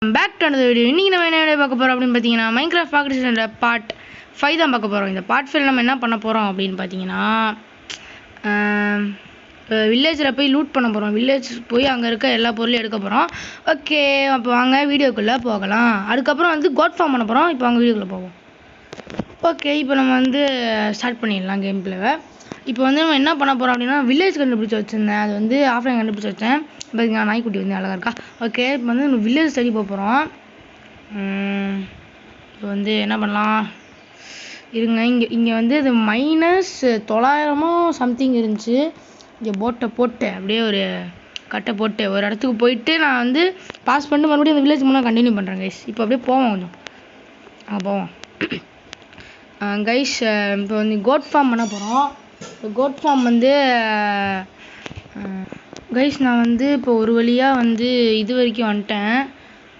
Back to அந்த video. இன்றைக்கி நம்ம என்ன வீடியோ பார்க்க போகிறோம் அப்படின்னு பார்த்தீங்கன்னா, மைன்கிராஃப்ட் பாக்ரேஷனோட பார்ட் 5 தான் பார்க்க போகிறோம். இந்த பார்ட் 5 நம்ம என்ன பண்ண போகிறோம் அப்படின்னு பார்த்தீங்கன்னா, வில்லேஜில் போய் லூட் பண்ண போகிறோம். வில்லேஜ் போய் அங்கே இருக்க எல்லா பொருளையும் எடுக்க போகிறோம். ஓகே, அப்போ வாங்க வீடியோக்குள்ளே போகலாம். அதுக்கப்புறம் வந்து கோட் ஃபார்ம் பண்ண போகிறோம். இப்போ வாங்க வீடியோக்குள்ளே போவோம். ஓகே, இப்போ நம்ம வந்து ஸ்டார்ட் பண்ணிடலாம் கேம் பிளேவை. இப்போ வந்து நம்ம என்ன பண்ண போகிறோம் அப்படின்னா, வில்லேஜ் கண்டுபிடிச்சி வச்சுருந்தேன். அது வந்து ஆஃப்லைன் கண்டுபிடிச்சி வச்சேன். பார்த்தீங்கன்னா நாய்க்குட்டி வந்து அழகாக இருக்கா. ஓகே, இப்போ வந்து நம்ம வில்லேஜ் ஸ்டடி போக போகிறோம். இப்போ வந்து என்ன பண்ணலாம் இருங்க. இங்கே வந்து இது -900 சம்திங் இருந்துச்சு. இங்கே போட்டை போட்டு அப்படியே ஒரு கட்டை போட்டு ஒரு இடத்துக்கு போயிட்டு நான் வந்து பாஸ் பண்ணிட்டு மறுபடியும் அந்த வில்லேஜ் மூலம் கண்டினியூ பண்ணுறேன் கைஸ். இப்போ அப்படியே போவோம், கொஞ்சம் போவோம் கைஸ். இப்போ வந்து கோட் ஃபார்ம் பண்ண போகிறோம். இப்போ கோட் ஃபார்ம் வந்து கைஸ் நான் வந்து இப்போ ஒரு வழியாக வந்து இது வரைக்கும் வந்துட்டேன்.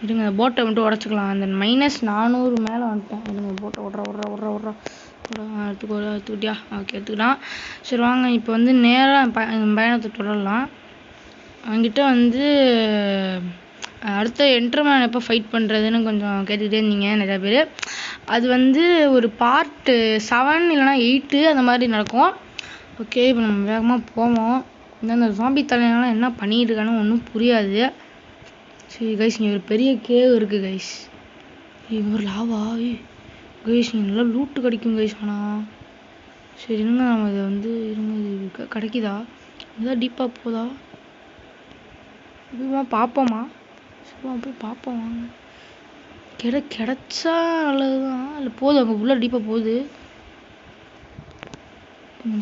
இருங்க, போட்டை மட்டும் உடச்சிக்கலாம். அந்த -400 மேலே வந்துட்டேன். இருங்க, போட்டை விட்றா எடுத்துக்கிட்டியா? ஓகே, எடுத்துக்கிட்டான். சரி வாங்க, இப்போ வந்து நேராக பயணத்தை தொடரலாம். அவங்ககிட்ட வந்து அடுத்த என்டர்மேன் எப்போ ஃபைட் பண்ணுறதுன்னு கொஞ்சம் கேட்டுக்கிட்டே இருந்தீங்க நிறையா பேர். அது வந்து ஒரு பார்ட் 7 இல்லைனா 8 அந்த மாதிரி நடக்கும். ஓகே, இப்போ நம்ம வேகமாக போவோம். இந்த ஜாம்பி தலைவெல்லாம் என்ன பண்ணிட்டு இருக்கான்னு ஒன்றும் புரியாது. சரி கைஸ், இங்கே ஒரு பெரிய கேவ் இருக்குது கைஸ். ஒரு லாவா கைஸ், இங்கே நல்லா லூட்டு கிடைக்கும் கைஸ். ஆனால் சரி இருங்க, நம்ம இதை வந்து இருங்க, இது கிடைக்குதா? இதுதான் டீப்பாக போதா? இப்படிமா பார்ப்போமா? சரிமா போய் பார்ப்போம் வாங்க. கிடைச்சா நல்லது தான். இல்லை போதும், அங்கே உள்ள டீப்பாக போகுது.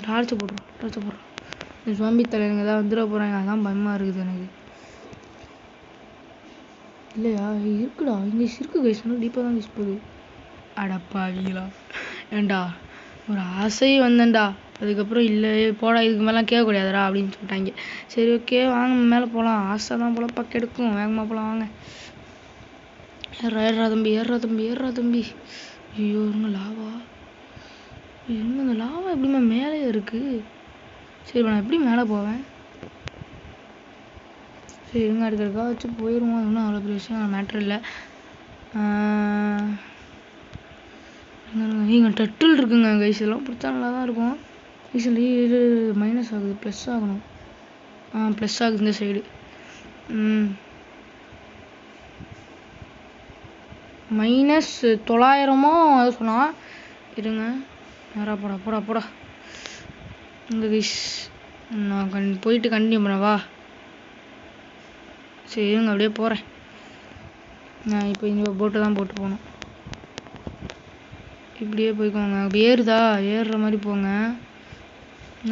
டார்ச்சை போடுறோம். இந்த ஜாம்பி தலைவங்க தான் வந்துட போகிறாங்க. அதான் பயமாக இருக்குது எனக்கு. இல்லையா? இருக்குடா, இங்கே இருக்கு கைஸ். இன்னும் டீப்பாக தான் கைஸ் போகுது. அடப்பாவீங்களா, ஏண்டா ஒரு ஆசை வந்தேன்டா, அதுக்கப்புறம் இல்லை போடா இதுக்கு மேலாம் கேட்கக்கூடாதுடா அப்படின்னு சொல்லிட்டாங்க. சரி ஓகே வாங்க, மேலே போகலாம். ஆசை தான் போல பக்கம் எடுக்கும். வேகமாக போகலாம் வாங்க. ஏறா தம்பி. ஐயோ இருங்க, லாவா இருங்க. இந்த லாவா எப்படிமா மேலே இருக்குது? சரி நான் எப்படி மேலே போவேன்? சரி இருங்க, அடுக்கிறதுக்காக வச்சு போயிடுவோம். அது ஒன்றும் அவ்வளோ பெரிய விஷயம் மேட்ரு இல்லை. இங்கே டட்டில் இருக்குங்க கைஸ். இதெல்லாம் பிடிச்சா நல்லா தான் இருக்கும். ஈஸிலி இது மைனஸ் ஆகுது, ப்ளஸ் ஆகணும். ப்ளஸ் ஆகுது இந்த சைடு. -900 அதை சொன்னால். இருங்க, நேராக போடா இங்கே கைஸ். நான் போயிட்டு கண்டினியூ பண்ணவா? சரி இருங்க, அப்படியே போகிறேன். நான் இப்போ இந்த போட்டு தான் போட்டு போகணும். இப்படியே போய்க்கோங்க. அப்படி ஏறுற மாதிரி போங்க.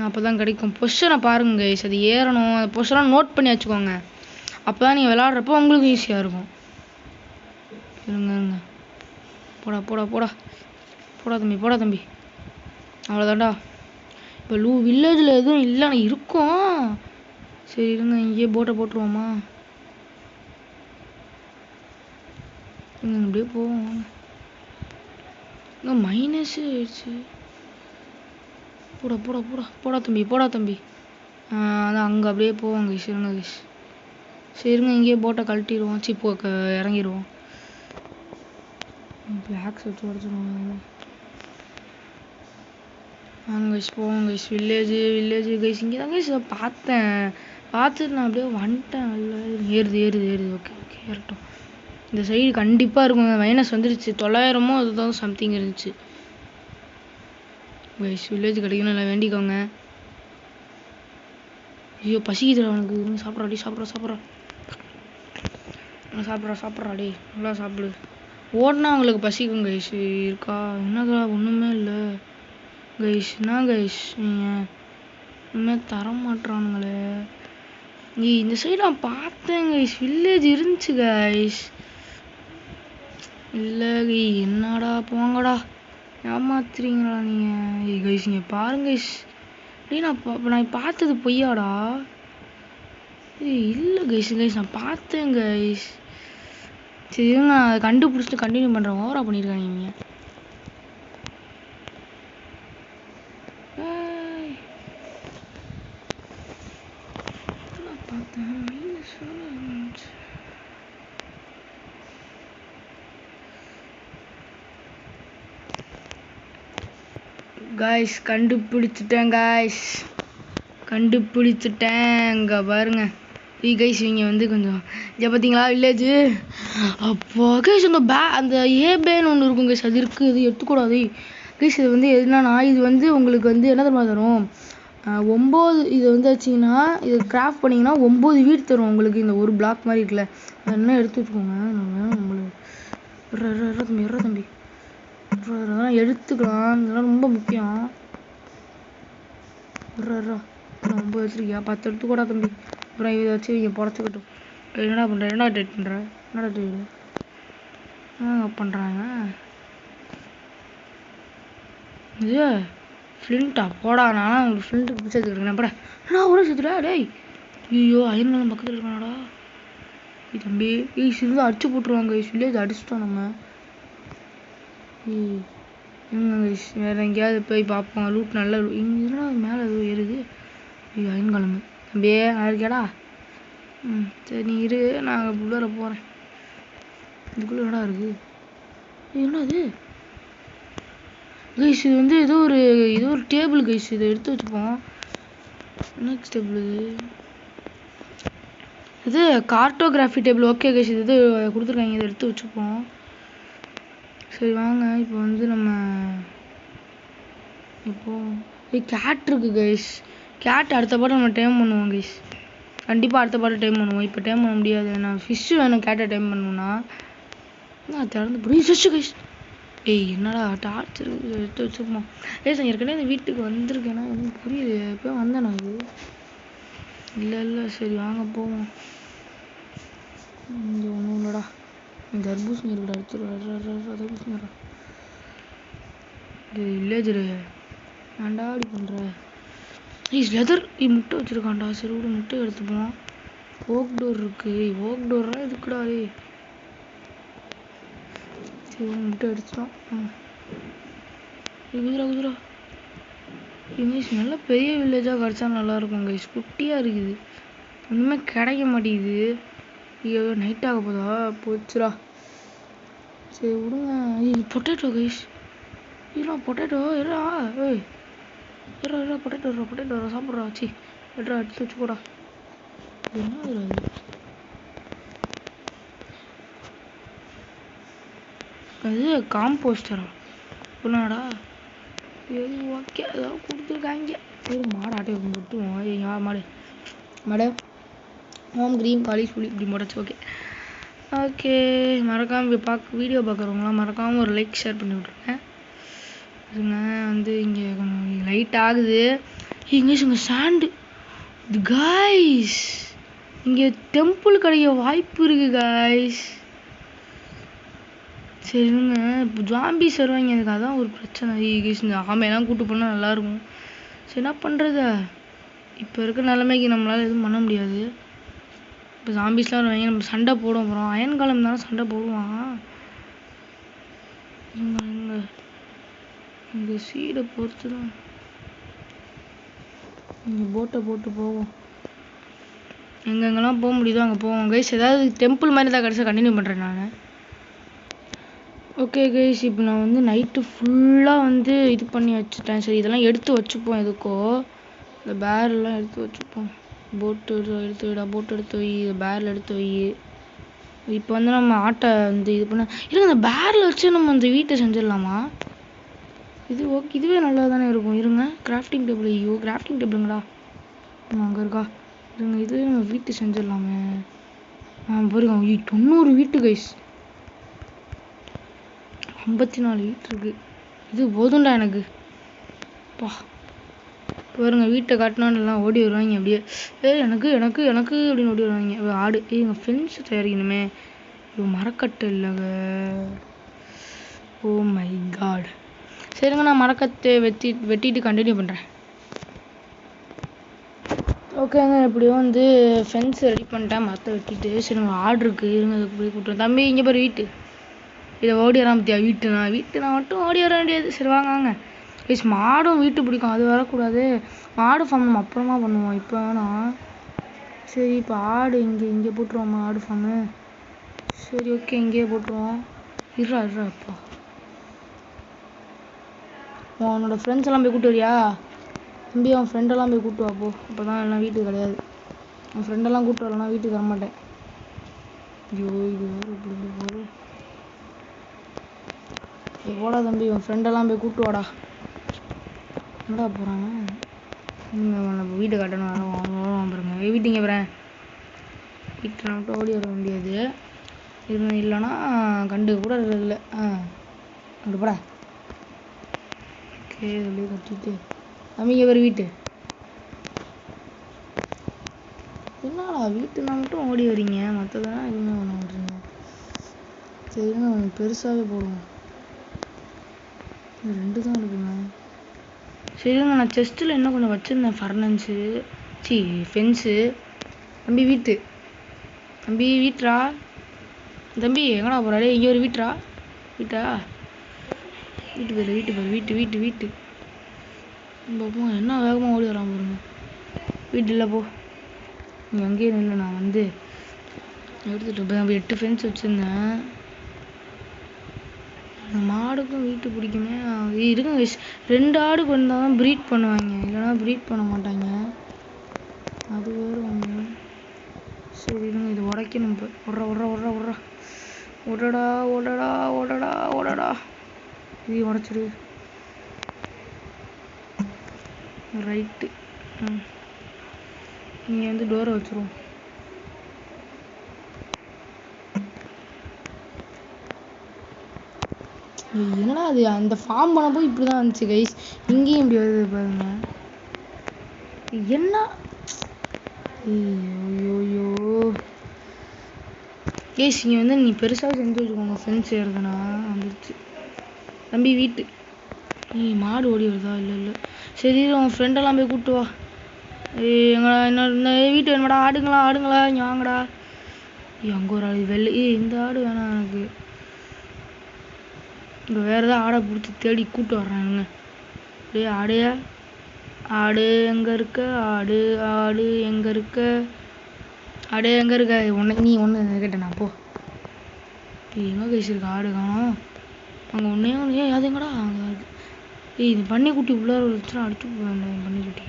அப்போ தான் கிடைக்கும். பொசிஷனை பாருங்க கைஸ். அது ஏறணும். அந்த பொசிஷனை நோட் பண்ணி வச்சுக்கோங்க. அப்போ தான் நீங்கள் விளாட்றப்போ உங்களுக்கு ஈஸியாக இருக்கும். இருங்க போடா தம்பி. அவ்வளோதான்டா. இப்போ வில்லேஜில் எதுவும் இல்லைன்னு இருக்கும். சரி இருங்க, இங்கேயே போட்டை போட்டுருவோமா? அப்படியே போவோம். இங்கே மைனஸ் ஆயிடுச்சு. போடா தம்பி. அதான் அங்கே அப்படியே போவோம் கைஸ். சரிங்க, இங்கேயே போட்டை கழட்டிடுவோம். இறங்கிடுவோம். பிளாக்ஸ் வச்சு உடச்சிடுவோம். வாங்க கைஸ், போவோம் கைஸ். Village guys. இங்கே தான் கைஸ் பார்த்துட்டு நான் அப்படியே வந்துட்டேன். ஏறுது. ஓகே ஏறட்டும். இந்த சைடு கண்டிப்பாக இருக்குங்க. மைனஸ் வந்துடுச்சு. 900 அதுதான் சம்திங் இருந்துச்சு கைஸ். வில்லேஜ் கிடைக்கணும், இல்லை வேண்டிக்கோங்க. ஐயோ பசிக்குதுடா அவனுக்கு. சாப்பிட்றாடி, நல்லா சாப்பிடு. ஓடினா அவங்களுக்கு பசிக்கும் கைஸ். இருக்கா என்னக்கா? ஒன்றுமே இல்லை கைஸ். என்ன கைஸ் நீங்கள் ஒன்றுமே தர மாட்டானுங்களே. இந்த சைடு நான் பார்த்தேன் கைஸ், வில்லேஜ் இருந்துச்சு கைஸ். இல்லை என்னடா போங்கடா, ஏமாத்துறீங்களா நீங்கள் கைஸ்? இங்கே பாருங்க கைஸ். நான் பார்த்தது பொய்யாடா? இல்லை கைஸ் நான் பார்த்தேன் கைஸ். சரி நான் அதை கண்டுபிடிச்சிட்டு கண்டினியூ பண்ணுறேன். ஓவரா பண்ணியிருக்காங்க நீங்கள். பார்த்தேன் காய்ஸ் கண்டுபிடிச்சிட்டேன் காய்ஸ், கண்டுபிடிச்சிட்டேன். இங்கே பாருங்க கைஸ், இவங்க வந்து கொஞ்சம் இங்கே பார்த்தீங்களா வில்லேஜ். அப்போ கைஸ் அந்த ஏபேன்னு ஒன்று இருக்கும் கைஸ், அது இருக்குது. இது எடுத்துக்கூடாது கைஸ். இது வந்து எதுனா இது வந்து உங்களுக்கு வந்து என்ன தருமா தரும், 9 இது வந்து வச்சிங்கன்னா இது கிராஃப்ட் பண்ணிங்கன்னா 9 வீடு தரும் உங்களுக்கு. இந்த ஒரு பிளாக் மாதிரி இருக்குல்ல, அதெல்லாம் எடுத்து வச்சுக்கோங்க. நம்மளுக்கு தம்பி அதெல்லாம் எடுத்துக்கலாம், இதெல்லாம் ரொம்ப முக்கியம். ரொம்ப வச்சிருக்கியா, 10 எடுத்துக்கூடா தம்பி. அப்புறம் இதை வச்சு இங்கே புடச்சிக்கிட்டோம். என்னடா பண்ணுற, என்னடா டேட் பண்ணுற, என்னடா டேட் பண்ணுறாங்க இது ஃப்ளிண்ட்டா போடா. நானும் உங்களுக்கு ஃப்ளிண்ட்டு பிடிச்சி எடுத்துக்கிறேன் போட. நான் கூட சேர்த்துடா டேய். ஐயோ அயன்மலம் பக்கத்தில் இருக்கானடா தம்பி. இருந்து அடிச்சு போட்டுருவாங்க வில்லேஜ், அடிச்சிட்டோம் நம்ம. வேற எங்கேயாவது போய் பார்ப்போம். லூட் நல்ல இங்கே மேலே எதுவும் ஏறுது. ஐயோ அயன்காலம் தம்பியே இருக்கேடா. சரி நீ இரு, நான் உள்ளார போகிறேன். இதுக்குள்ளே என்னடா இருக்குது, என்னது கைஸ்? இது வந்து ஏதோ ஒரு டேபிள் கைஸ், இதை எடுத்து வச்சுப்போம். நெக்ஸ்ட் டேபிள் இது கார்டோகிராஃபி டேபிள். ஓகே கைஸ், இது கொடுத்துருக்காங்க, இதை எடுத்து வச்சுப்போம். சரி வாங்க இப்போ வந்து நம்ம கேட் இருக்கு கைஸ். கேட் அடுத்த பாட்டு நம்ம டைம் பண்ணுவோம் கைஸ், கண்டிப்பாக அடுத்த பாட்டு டைம் பண்ணுவோம். இப்போ டைம் பண்ண முடியாது, நான் ஃபிஷ்ஷு வேணும் கேட்டை டைம் பண்ணணும்னா. திறந்து பிடிச்சி கைஸ். ஏய் என்னடா டார்ச்சர் எடுத்து வச்சுப்போம் கைஸ். நான் ஏற்கனவே இந்த வீட்டுக்கு வந்திருக்கேன்னா எனக்கு புரியுது, எப்போ வந்தேன் நான். இல்லை சரி வாங்க போவோம். இங்கே ஒன்றும் இல்லைடா, இந்த தர்பூசணி இருக்குடா, எடுத்துடா தர்பூசணி. இது வில்லேஜ் ஏன்டா அப்படி பண்ணுற? லெதர் முட்டை வச்சுருக்கான்டா. சரி விட முட்டை எடுத்துப்போம். ஓக் டோர் இருக்குது, ஓக் டோர்லாம் எதுக்குடா? சரி முட்டை அடிச்சிட்டோம். குதிரா கைஸ், நல்ல பெரிய வில்லேஜாக கிடச்சா நல்லாயிருக்கும் கைஸ். குட்டியாக இருக்குது, ஒன்றுமே கிடைக்க மாட்டேங்குது. ஐயோ நைட் ஆக போதா, போச்சுரா. சரி விடுங்க. பொட்டேட்டோ கைஸ், பொட்டேட்டோ ஏறா. ஏய் ஏறா பொட்டேட்டோ சாப்பிட்றா. வச்சு எட்ரா எடுத்து வச்சு போடா. என்ன அது காம்போஸ்டரா புண்ணாடா? எது ஓகே ஏதாவது கொடுத்துருக்காங்க. சரி மாடு ஆட்டை விட்டுருவோம். மாடு ஹோம் க்ரீன் காலேஜ் புளி இப்படி முடச்சு. ஓகே மறக்காமல் வீடியோ பார்க்குறவங்களாம் மறக்காமல் ஒரு லைக் ஷேர் பண்ணி விட்ருங்க. இதுங்க வந்து இங்கே கொஞ்சம் லைட் ஆகுது. இங்கே சாண்டு இது காய்ஸ், இங்கே டெம்பிள் கிடைக்க வாய்ப்பு இருக்குது காய்ஸ். சரிங்க இப்போ ஜாம்பிஸ் வருவாங்க, எனக்கு அதான் ஒரு பிரச்சனை. இந்த ஆமையெல்லாம் கூட்டு போனால் நல்லாயிருக்கும். சரி என்ன பண்ணுறது, இப்போ இருக்க நிலைமைக்கு நம்மளால் எதுவும் பண்ண முடியாது. இப்போ ஜாம்பிஸ்லாம் வருவாங்க, நம்ம சண்டை போட போகிறோம். அயன் காலம் தானே சண்டை போடுவான். இங்கே சீடை பொறுத்து தான் இங்கே போட்டை போட்டு போவோம். எங்கெங்கெல்லாம் போக முடியுதோ அங்கே போவோம் கைஸ். ஏதாவது டெம்பிள் மாதிரி தான் கடைசியாக கண்டினியூ பண்ணுறேன் நான். ஓகே கைஸ், இப்போ நான் வந்து நைட்டு ஃபுல்லாக வந்து இது பண்ணி வச்சுட்டேன். சரி இதெல்லாம் எடுத்து வச்சுப்போம். எதுக்கோ இந்த பேரெல்லாம் எடுத்து வச்சுப்போம். போட்டு எடுத்து வைடா, போட்டு எடுத்து வை, பேரில் எடுத்து வை. இப்போ வந்து நம்ம ஆட்டை வந்து இது பண்ண இருங்க, இந்த பேரில் வச்சு நம்ம அந்த வீட்டை செஞ்சிடலாமா? இது ஓகே, இதுவே நல்லா தானே இருக்கும். இருங்க கிராஃப்டிங் டேபிள். ஐயோ கிராஃப்டிங் டேபிளுங்களா அங்கே இருக்கா? இருங்க இதுவே நம்ம வீட்டு செஞ்சிடலாமே. பாருங்க 90 வீட்டு கைஸ், 54 வீட்டு இருக்குது. இது போதும்டா எனக்கு. பா பாருங்க வீட்டை காட்டினான்னு எல்லாம் ஓடி வருவாங்க அப்படியே. எனக்கு எனக்கு எனக்கு அப்படின்னு ஓடி வருவாங்க. ஆடு எங்கள் ஃப்ரெண்ட்ஸ் தயாரிக்கணுமே. இது மரக்கட்டை இல்லைங்க. Oh my god. சரிங்க நான் மரக்கட்டை வெட்டிட்டு கண்டினியூ பண்ணுறேன். ஓகேங்க எப்படியோ வந்து ஃபென்ஸ் ரெடி பண்ணிட்டேன் மரத்தை வெட்டிட்டு. சரி நம்ம ஆடு இருக்குது, இருங்க அதுக்கு போய் கூப்பிட்றேன். தம்பி இங்கே பாரு வீட்டு, இதை ஓடி வரான் பார்த்தியா? வீட்டு நான் மட்டும் ஓடி வர வேண்டியது. சரி வாங்க ப்ளீஸ். மாடும் வீட்டு பிடிக்கும், அது வரக்கூடாது. மாடு ஃபார்ம் நம்ம அப்புறமா பண்ணுவோம், இப்போ வேணாம். சரி இப்போ ஆடு இங்கே போட்டுருவோம்மா ஆடு ஃபார்மு. சரி ஓகே இங்கேயே போட்டுருவோம். இருறா இப்போ உன்னோட ஃப்ரெண்ட்ஸ் எல்லாம் போய் கூட்டு வரியா தம்பி? அவன் ஃப்ரெண்டெல்லாம் போய் கூட்டு வா போ. அப்போ தான் எல்லாம் வீட்டுக்கு கிடையாது. அவன் ஃப்ரெண்டெல்லாம் கூட்டு வரலன்னா வீட்டுக்கு வரமாட்டேன். ஐயோ இது வேறு இப்படி போகுது. போடா தம்பி, உன் ஃப்ரெண்டெல்லாம் போய் கூட்டு வாடா. என்னடா போகிறாங்க? நம்ம வீட்டை கட்டணும் பாருங்க. வீட்டுங்க போகிறேன். வீட்டை மட்டும் ஓடி வர முடியாது. இல்லைன்னா கண்டு கூட இல்லை. அங்கே போடா. ஓகே சொல்லி கட்டிட்டு தம்பிங்க பேர் வீட்டு. என்னடா வீட்டுனா மட்டும் ஓடி வரீங்க, மற்றதெல்லாம் எதுவுமே பண்ண மாட்டீங்க. சரிங்க பெருசாகவே போடுவோம். 2 தான் இருக்குங்க. சரிங்க நான் செஸ்ட்டில் இன்னும் கொஞ்சம் வச்சுருந்தேன். ஃபர்னன்ஸு ஃபென்ஸு. தம்பி வீட்டு. தம்பி வீட்டுரா. தம்பி எங்கடா போகிறாடே? இங்கே ஒரு வீட்டுரா. வீட்டா? வீட்டு பேர் வீட்டு போ. என்ன வேகமாக ஓடி வரான் பாருங்க. வீட்டு இல்லை போ. நீ அங்கேயே இல்லை. நான் வந்து எடுத்துகிட்டு போய் 8 ஃபென்ஸ் வச்சுருந்தேன். மாடுக்கும் வீட்டு பிடிக்குமே. இருக்குங்க 2 ஆடு வந்தால் தான் ப்ரீட் பண்ணுவாங்க, இல்லைனா ப்ரீட் பண்ண மாட்டாங்க. அது வேறு ஒன்று. சரி இருங்க இது உடைக்கணும். இப்போ ஓடடா இது உடச்சிடு. ரைட்டு. நீங்கள் வந்து டோரை வச்சுருவோம். என்னடா அது அந்த ஃபார்ம் பண்ணப்போ இப்படி தான் இருந்துச்சு கைஸ். இங்கேயும் இப்படி வருது பாருங்க. என்ன ஐயோ கைஸ், இங்கே வந்து நீ பெருசாக செஞ்சு வச்சுக்கோங்க. ஃப்ரெண்ட்ஸ் ஏறுதுன்னா வந்துடுச்சு. தம்பி வீட்டு. மாடு ஓடி வருதா? இல்லை. சரி உன் ஃப்ரெண்டெல்லாம் போய் கூப்பிட்டு வா. எங்கடா என்ன வீட்டு வேணுமாடா? ஆடுங்களா இங்கே வாங்கடா. அங்கே ஒரு ஆடு வெள்ளை. இந்த ஆடு வேணாம் எனக்கு. இப்போ வேறு ஏதாவது ஆடை பிடிச்சி தேடி கூப்பிட்டு வர்றானுங்க. ஆடு எங்கே இருக்க? ஆடு எங்கே இருக்க? நீ ஒன்று கேட்டேன் நான். போ. எங்கே கைசிருக்க? ஆடு காணோம். அங்கே ஒன்றே அது எங்கடா? அங்கே இது பன்னிக்குட்டி உள்ளார வச்சுனா அடிச்சு போவேன். பன்னிக்குட்டி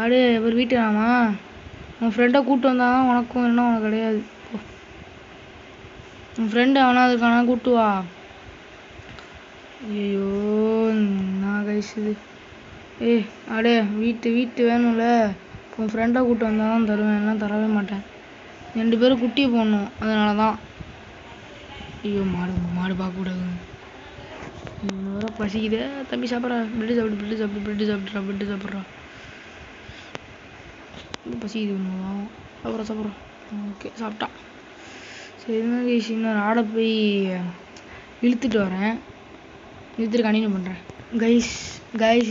ஆடு ஒரு வீட்டு வேணாமா? உன் ஃப்ரெண்டை கூப்பிட்டு வந்தாங்க. உனக்கும் என்ன உனக்கு கிடையாது. உன் ஃப்ரெண்டு அவனா இருக்கானா? கூப்பிட்டு வா. ஐயோ நான் கைசுது. ஆடு வீட்டு வேணும்ல. உன் ஃப்ரெண்டை கூப்பிட்டு வந்தால் தான் தருவேன், எல்லாம் தரவே மாட்டேன். 2 பேரும் குட்டி போடணும், அதனால தான். ஐயோ மாடு பார்க்கக்கூடாது. வேற பசிக்குதே. தம்பி சாப்பிட்றா. பிரெட்டு சாப்பிட்றா. பசிக்குது ஒன்றுதான். சாப்பிட்றோம். ஓகே சாப்பிட்டா. சரி இன்னொரு ஆடை போய் இழுத்துட்டு வரேன். இழுத்துட்டு கண்டினியூ பண்ணுறேன். கைஸ்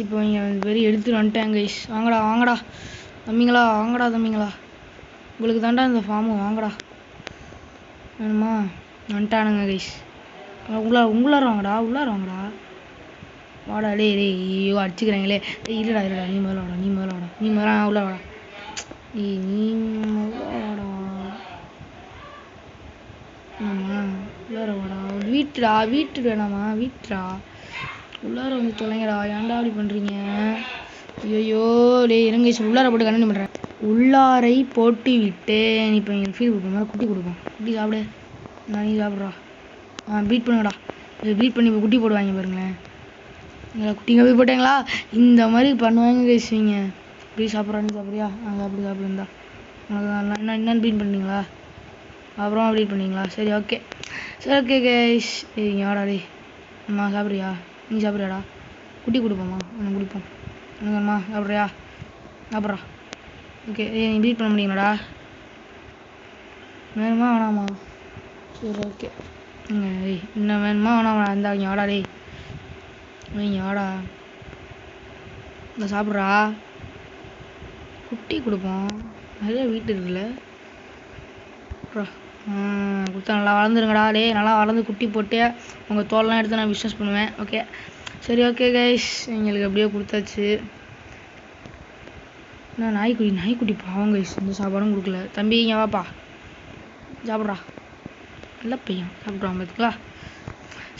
இப்போ இங்கே வெறும் எடுத்துகிட்டு வந்துட்டேன் கைஸ். வாங்கடா தம்பிங்களா. உங்களுக்கு தாண்டா இந்த ஃபார்மு. வாங்கடா. வேணுமா? வந்துட்டானுங்க கைஸ். உள்ளார வாங்கடா. வாடா. டே ஐயோ அடிச்சுக்கிறாங்களே. இல்லைடா நீ முதல்ல வாடா. உள்ள வாடா. நீ வாடா. உள்ளார வாடா. வீட்டு வேணாமா? வீட்டுடா. உள்ளார வந்து தொலைங்கடா. ஏன்டா அப்படி பண்ணுறீங்க? ஐயோ டே இருங்க. உள்ளார போட்டு கண்டினியூ பண்ணுறேன். உள்ளாரை போட்டு விட்டேன். இப்போ எங்களுக்கு ஃபீல் கொடுப்போம். குட்டி கொடுப்போம். குட்டி சாப்பிடு. நீ சாப்பிட்றா. ப்ரீட் பண்ணுங்கடா. ப்ரீட் பண்ணி இப்போ குட்டி போடுவாங்க பாருங்களேன். குட்டிங்க போய் போட்டாங்களா? இந்த மாதிரி பண்ணுவாங்க பேசுவீங்க. இப்படி சாப்பிட்றா. நீ சாப்பிட்றியா? அப்படி சாப்பிடுந்தா உனக்கு என்னென்னு ப்ரீட் பண்ணுறீங்களா? அப்புறம் ப்ரீட் பண்ணீங்களா? சரி ஓகே கைஸ். இங்கே வாடா. டே அம்மா சாப்பிட்றியா? நீ சாப்பிட்றியாடா? குட்டி கொடுப்போம்மா. குடிப்போம். என்னங்கம்மா சாப்பிட்றியா? சாப்பிட்றா. ஓகே நீ ப்ரீட் பண்ண முடியுங்களாடா? வேணுமா வேணாமா? சரி ஓகே. இன்னும் வேணுமா வேணாமா? இருந்தா இங்கே வாடா. டே இங்கே வாடா. இந்த சாப்பிட்றா. குட்டி கொடுப்போம். நிறைய வீட்டு இருக்குல்ல. கொடுத்தா நல்லா வளர்ந்துருங்கடா. டே நல்லா வளர்ந்து குட்டி போட்டு உங்கள் தோல்லாம் எடுத்து நான் பிஸ்னஸ் பண்ணுவேன். ஓகே சரி ஓகே கைஸ், எங்களுக்கு அப்படியே கொடுத்தாச்சு. நான் நாய்க்குட்டி பாவம் கைஸ், இந்த சாப்பாடும் கொடுக்கல. தம்பி இங்கே வாப்பா, சாப்பிட்றா. நல்ல பையன் சாப்பிட்றான் பார்த்துங்களா.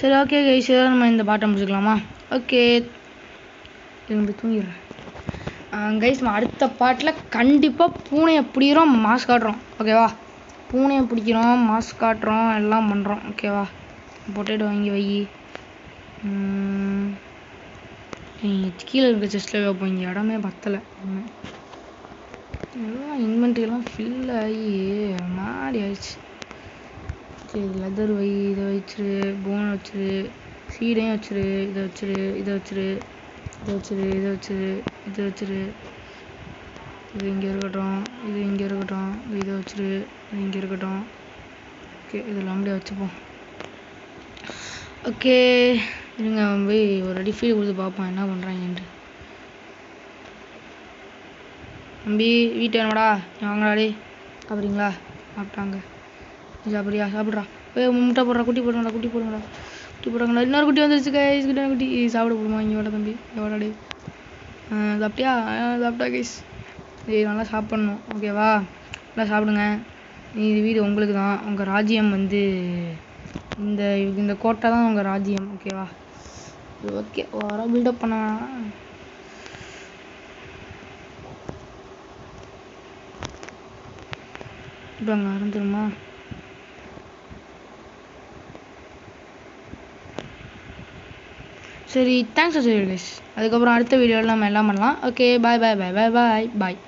சரி ஓகே கைஸ், நம்ம இந்த பாட்டை முடிச்சுக்கலாமா? ஓகே திரும்பி தூங்கிடுறேன் கைஸ். நம்ம அடுத்த பாட்டில் கண்டிப்பாக பூனையை பிடிக்கிறோம், மாஸ்க் காட்டுறோம். ஓகேவா? பூனையை பிடிக்கிறோம், மாஸ்க் காட்டுறோம், எல்லாம் பண்ணுறோம். ஓகேவா? பொட்டேட்டோ வாங்கி வை. கீழே இருக்க செஸ்ட்டில் வைப்போம், இங்கே இடமே பத்தலை. எல்லாம் இன்வென்ட்ரியெல்லாம் ஃபில் ஆகி மாறி ஆயிடுச்சு. சரி லெதர் வை, இதை வச்சிரு, போனை வச்சிரு, சீடையும் வச்சிரு, இதை வச்சிரு, இதை வச்சிரு, இதை வச்சிரு, இதை வச்சிரு, இதை வச்சிரு, இது இங்கே இருக்கட்டும், இது இங்கே இருக்கட்டும், இதை வச்சிரு, இது இங்கே இருக்கட்டும். ஓகே இதெல்லாம் அப்படியே வச்சுப்போம். ஓகே இருங்க போய் ஒரு அடி ஃபீல் கொடுத்து பார்ப்போம் என்ன பண்ணுறாங்கன்ட்டு. தம்பி வீட்டு வேணுமாடா, வாங்கடாடி. சாப்பிட்றீங்களா? சாப்பிட்டாங்க. சாப்பிட்றியா? சாப்பிட்றா. முட்டை போடுறா, குட்டி போடுங்கடா, குட்டி போடுங்கடா, குட்டி போடுங்கடா. இன்னொரு குட்டி வந்துருச்சு கைஸ், கிட்ட குட்டி சாப்பிட போடுமா? இங்கே வாடா தம்பி, இங்கே வாடாடி. சாப்பிட்டியா? சாப்பிட்டா கைஸ். நல்லா சாப்பிட்ணும். ஓகேவா? நல்லா சாப்பிடுங்க. இது வீடு உங்களுக்கு தான். உங்கள் ராஜ்யம் வந்து இந்த கோட்டை தான் உங்கள் ராஜ்யம். ஓகேவா? ஓகே வர பில்டப் பண்ண இப்போ அங்கே ஆரம்பிச்சிருமா? சரி தேங்க்ஸ் ஃபார் கைஸ். அதுக்கப்புறம் அடுத்த வீடியோவில் நம்ம எல்லாம் பண்ணலாம். ஓகே பாய் பாய் பாய் பாய் பாய் பாய்.